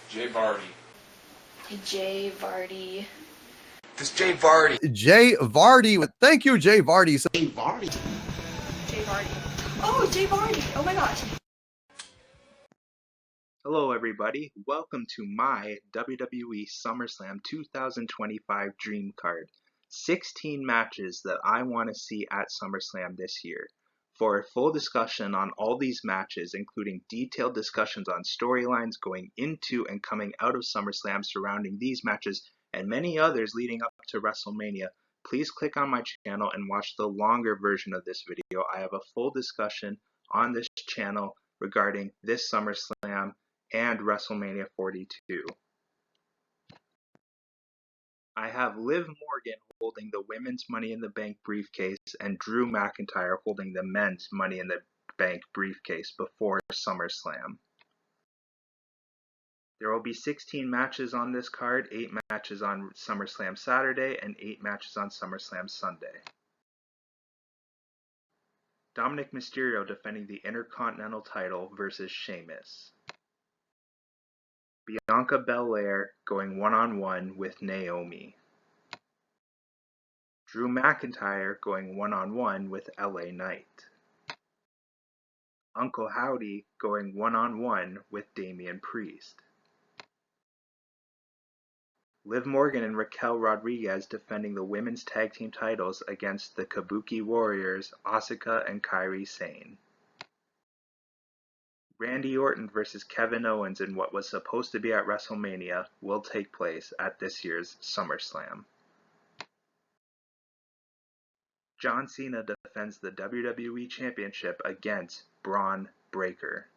Jay Vardy. Jay Vardy. This Jay Vardy. Jay Vardy. Thank you, Jay Vardy. Jay Vardy. Jay Vardy. Oh, Jay Vardy. Oh my gosh. Hello everybody, welcome to my WWE SummerSlam 2025 Dream Card. 16 matches that I want to see at SummerSlam this year. For a full discussion on all these matches, including detailed discussions on storylines going into and coming out of SummerSlam surrounding these matches and many others leading up to WrestleMania, please click on my channel and watch the longer version of this video. I have a full discussion on this channel regarding this SummerSlam and WrestleMania 42. I have Liv Morgan holding the women's Money in the Bank briefcase and Drew McIntyre holding the men's Money in the Bank briefcase before SummerSlam. There will be 16 matches on this card, 8 matches on SummerSlam Saturday and 8 matches on SummerSlam Sunday. Dominic Mysterio defending the Intercontinental title versus Sheamus. Bianca Belair going one-on-one with Naomi. Drew McIntyre going one-on-one with LA Knight. Uncle Howdy going one-on-one with Damian Priest. Liv Morgan and Raquel Rodriguez defending the women's tag team titles against the Kabuki Warriors, Asuka and Kairi Sane. Randy Orton versus Kevin Owens in what was supposed to be at WrestleMania will take place at this year's SummerSlam. John Cena defends the WWE Championship against Braun Breaker.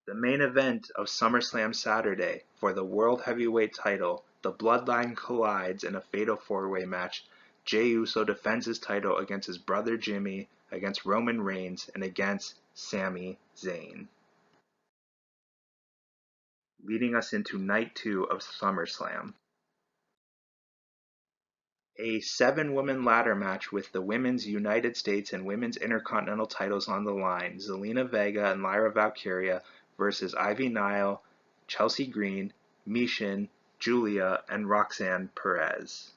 The main event of SummerSlam Saturday for the World Heavyweight title, the Bloodline collides in a fatal four-way match. Jey Uso defends his title against his brother Jimmy, against Roman Reigns, and against Sami Zayn. Leading us into Night 2 of SummerSlam. A 7-woman ladder match with the Women's United States and Women's Intercontinental titles on the line. Zelina Vega and Lyra Valkyria versus Ivy Nile, Chelsea Green, Michin, Julia, and Roxanne Perez.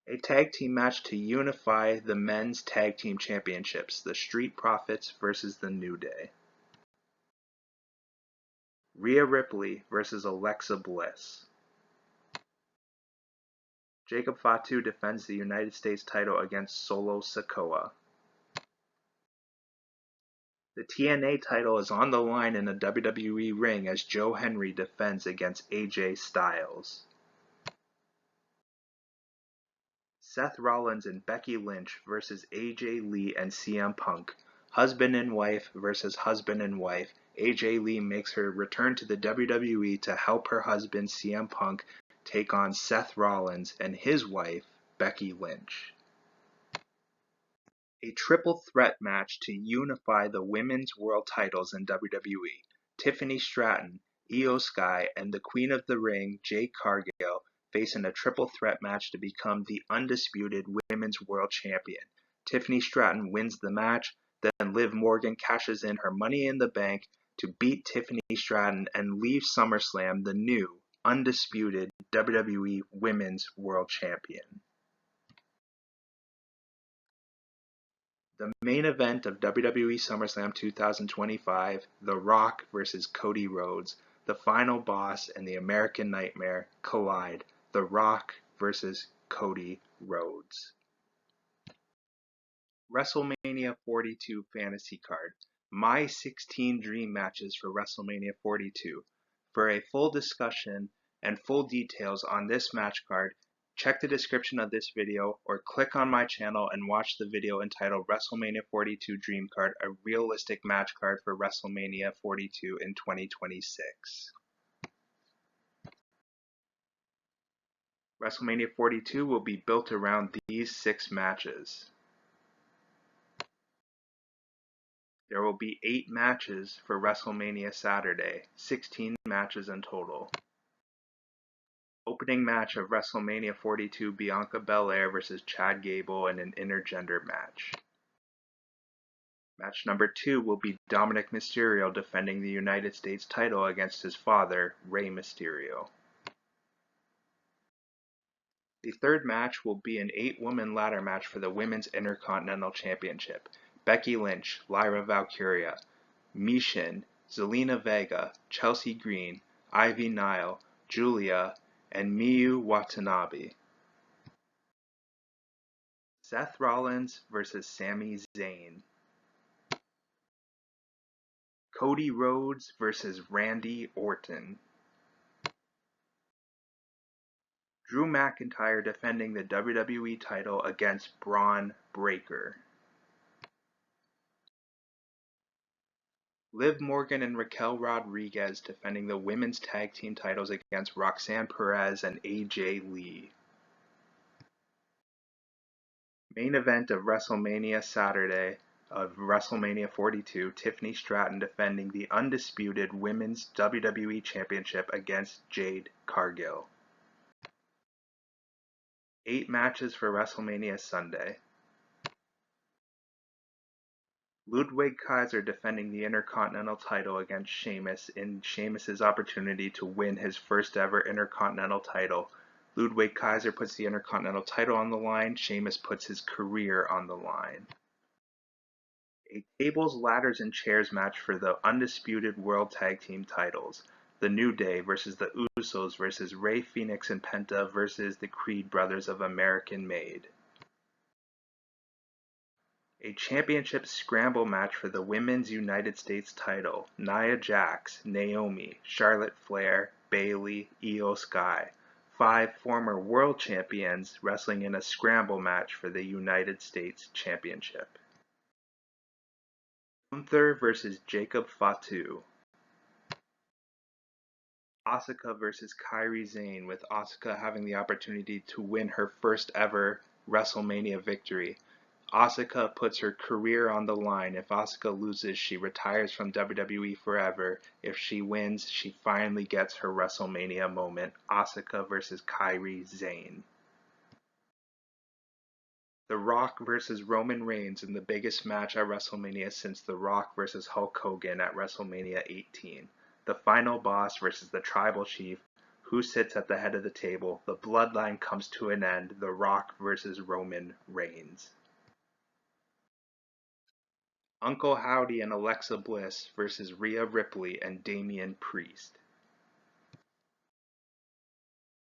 A tag team match to unify the men's tag team championships, the Street Profits versus the New Day. Rhea Ripley versus Alexa Bliss. Jacob Fatu defends the United States title against Solo Sikoa. The TNA title is on the line in a WWE ring as Joe Henry defends against AJ Styles. Seth Rollins and Becky Lynch versus AJ Lee and CM Punk. Husband and wife versus husband and wife. AJ Lee makes her return to the WWE to help her husband CM Punk take on Seth Rollins and his wife, Becky Lynch. A triple threat match to unify the women's world titles in WWE. Tiffany Stratton, Io Sky, and the Queen of the Ring, Jade Cargill, face in a triple threat match to become the undisputed women's world champion. Tiffany Stratton wins the match, then Liv Morgan cashes in her Money in the Bank to beat Tiffany Stratton and leave SummerSlam the new, undisputed WWE Women's World Champion. The main event of WWE SummerSlam 2025, The Rock versus Cody Rhodes, the final boss and the American Nightmare collide. The Rock versus Cody Rhodes. WrestleMania 42 Fantasy Card. My 16 dream matches for WrestleMania 42. For a full discussion and full details on this match card, check the description of this video or click on my channel and watch the video entitled WrestleMania 42 Dream Card, a realistic match card for WrestleMania 42 in 2026. WrestleMania 42 will be built around these 6 matches. There will be 8 matches for WrestleMania Saturday, 16 matches in total. Opening match of WrestleMania 42, Bianca Belair versus Chad Gable in an intergender match. Match number 2 will be Dominic Mysterio defending the United States title against his father, Rey Mysterio. The third match will be an 8-woman ladder match for the Women's Intercontinental Championship. Becky Lynch, Lyra Valkyria, Michin, Zelina Vega, Chelsea Green, Ivy Nile, Julia, and Miyu Watanabe. Seth Rollins vs. Sami Zayn. Cody Rhodes vs. Randy Orton. Drew McIntyre defending the WWE title against Braun Breaker. Liv Morgan and Raquel Rodriguez defending the women's tag team titles against Roxanne Perez and AJ Lee. Main event of WrestleMania Saturday of WrestleMania 42, Tiffany Stratton defending the undisputed Women's WWE Championship against Jade Cargill. 8 matches for WrestleMania Sunday. Ludwig Kaiser defending the Intercontinental title against Sheamus in Sheamus's opportunity to win his first ever Intercontinental title. Ludwig Kaiser puts the Intercontinental title on the line, Sheamus puts his career on the line. A tables, ladders, and chairs match for the undisputed World Tag Team titles. The New Day versus the Usos versus Rey Fenix and Penta versus the Creed brothers of American Made. A championship scramble match for the Women's United States title. Nia Jax, Naomi, Charlotte Flair, Bayley, Io Sky. 5 former world champions wrestling in a scramble match for the United States Championship. Gunther vs. Jacob Fatu. Asuka vs. Kairi Sane, with Asuka having the opportunity to win her first ever WrestleMania victory. Asuka puts her career on the line. If Asuka loses, she retires from WWE forever. If she wins, she finally gets her WrestleMania moment. Asuka vs. Kairi Sane. The Rock vs. Roman Reigns in the biggest match at WrestleMania since The Rock vs. Hulk Hogan at WrestleMania 18. The final boss versus the tribal chief. Who sits at the head of the table? The bloodline comes to an end. The Rock vs. Roman Reigns. Uncle Howdy and Alexa Bliss versus Rhea Ripley and Damian Priest.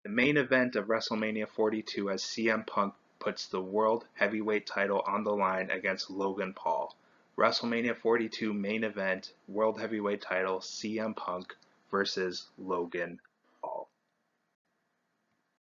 The main event of WrestleMania 42 as CM Punk puts the World Heavyweight title on the line against Logan Paul. WrestleMania 42 main event, World Heavyweight title, CM Punk versus Logan